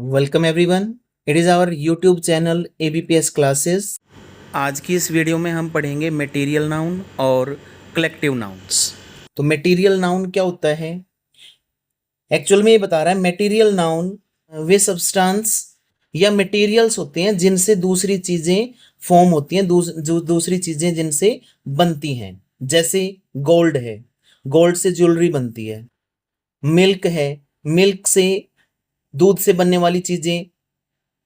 Welcome everyone, it is our YouTube channel ABPS classes. आज की इस वीडियो में हम पढ़ेंगे मटेरियल नाउन और कलेक्टिव नाउन्स। तो मटेरियल नाउन क्या होता है? एक्चुअल में ये बता रहा है मटेरियल नाउन वे सब्सटेंस या मटेरियल्स होते हैं जिनसे दूसरी चीज़ें फॉर्म होती हैं, जो दूसरी चीज़ें जिनसे बनती हैं। जैसे गोल्ड है, गोल्ड से ज्वेलरी बनती है। मिल्क है, मिल्क से दूध से बनने वाली चीज़ें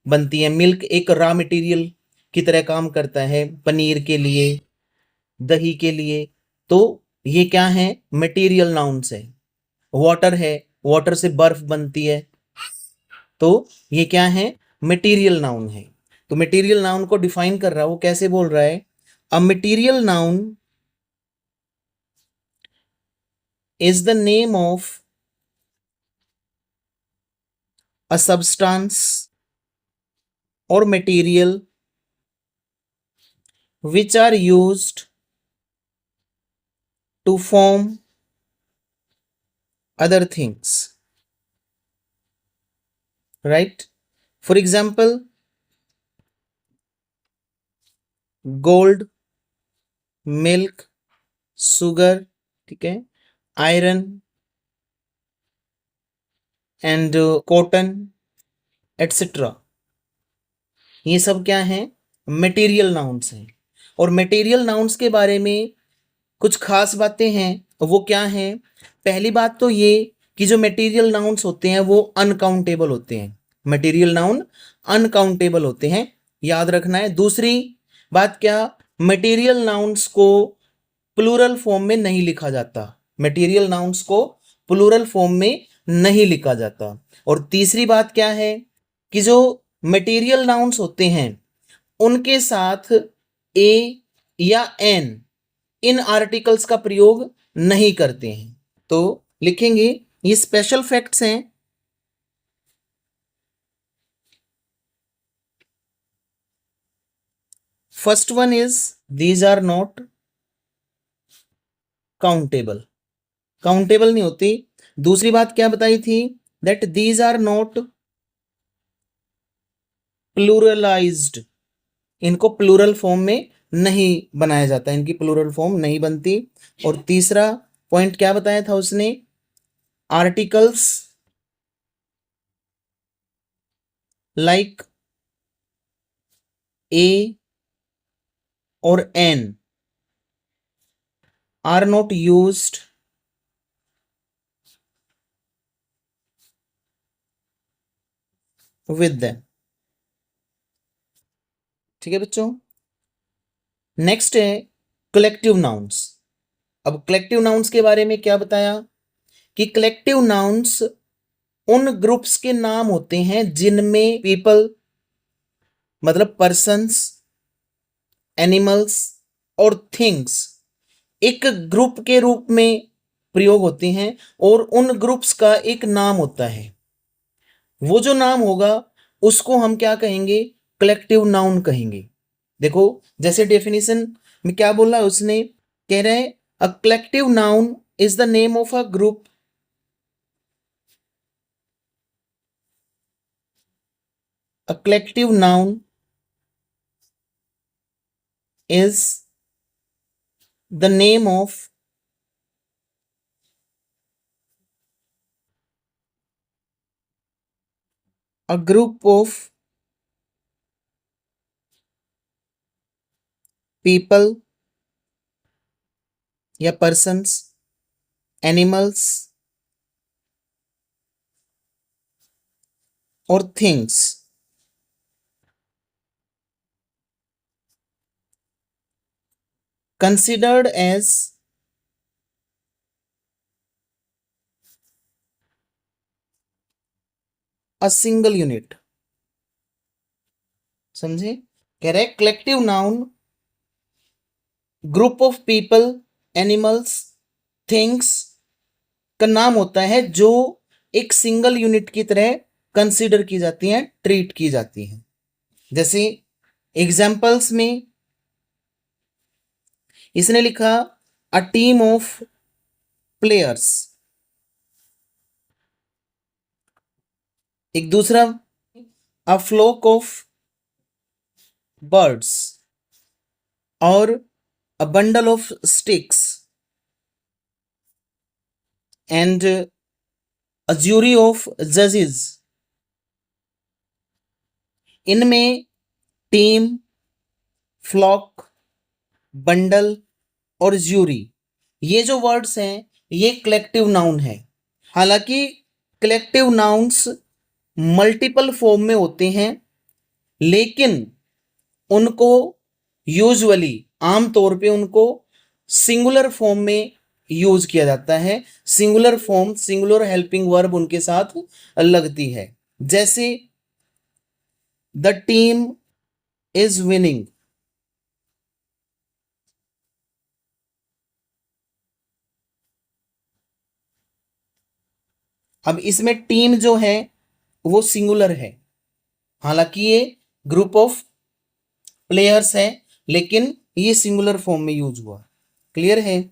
बनती है। मिल्क एक रॉ मटेरियल की तरह काम करता है पनीर के लिए, दही के लिए। तो ये क्या है? मटेरियल नाउन्स है। वाटर है, वाटर से बर्फ बनती है। तो ये क्या है? मटेरियल नाउन है। तो मटेरियल नाउन को डिफाइन कर रहा है, वो कैसे बोल रहा है? A material noun is the name of a substance और material which are used to form other things, right? For example, gold, milk, sugar, ठीक है, आयरन एंड कॉटन एटसेट्रा। ये सब क्या है? मटेरियल नाउन्स हैं। और मटेरियल नाउन्स के बारे में कुछ खास बातें हैं। वो क्या हैं? पहली बात तो ये कि जो मटेरियल नाउन्स होते हैं वो अनकाउंटेबल होते हैं। मटेरियल नाउन अनकाउंटेबल होते हैं, याद रखना है। दूसरी बात क्या? मटेरियल नाउन्स को प्लूरल फॉर्म में नहीं लिखा जाता। मटेरियल नाउन्स को प्लूरल फॉर्म में नहीं लिखा जाता। और तीसरी बात क्या है कि जो मटेरियल नाउन्स होते हैं उनके साथ ए या एन इन आर्टिकल्स का प्रयोग नहीं करते हैं। तो लिखेंगे, ये स्पेशल फैक्ट्स हैं। First one is these are not countable. Countable नहीं होती। दूसरी बात क्या बताई थी? That these are not pluralized. इनको प्लूरल फॉर्म में नहीं बनाया जाता, इनकी प्लूरल फॉर्म नहीं बनती। और तीसरा पॉइंट क्या बताया था उसने? आर्टिकल्स लाइक ए और an are not used with them। ठीक है बच्चों। नेक्स्ट है कलेक्टिव नाउन्स। अब कलेक्टिव नाउन्स के बारे में क्या बताया कि कलेक्टिव नाउन्स उन ग्रुप्स के नाम होते हैं जिनमें पीपल मतलब पर्सन्स, एनिमल्स और थिंग्स एक ग्रुप के रूप में प्रयोग होते हैं और उन ग्रुप्स का एक नाम होता है। वो जो नाम होगा उसको हम क्या कहेंगे? कलेक्टिव नाउन कहेंगे। देखो, जैसे डेफिनेशन में क्या बोला उसने, कह रहे हैं a collective noun is the name of a group a collective noun is the name of a group of people या पर्सन्स, एनिमल्स और things considered as a single unit। समझे? कह रहे collective noun group of people, animals, things का नाम होता है जो एक सिंगल यूनिट की तरह कंसीडर की जाती हैं, ट्रीट की जाती हैं। जैसे एग्जाम्पल्स में इसने लिखा अ टीम ऑफ प्लेयर्स। एक दूसरा अ फ्लोक ऑफ बर्ड्स और a bundle of sticks and a jury of जजेस। इनमें टीम, फ्लॉक, बंडल और ज्यूरी, ये जो वर्ड्स हैं ये कलेक्टिव नाउन है। हालांकि कलेक्टिव नाउन्स मल्टीपल फॉर्म में होते हैं, लेकिन उनको यूजुअली आमतौर पे उनको सिंगुलर फॉर्म में यूज किया जाता है। Singular form, singular helping verb उनके साथ लगती है। जैसे द टीम इज विनिंग। अब इसमें टीम जो है वो सिंगुलर है, हालांकि ये ग्रुप ऑफ प्लेयर्स है, लेकिन ये सिंगुलर फॉर्म में यूज हुआ। क्लियर है?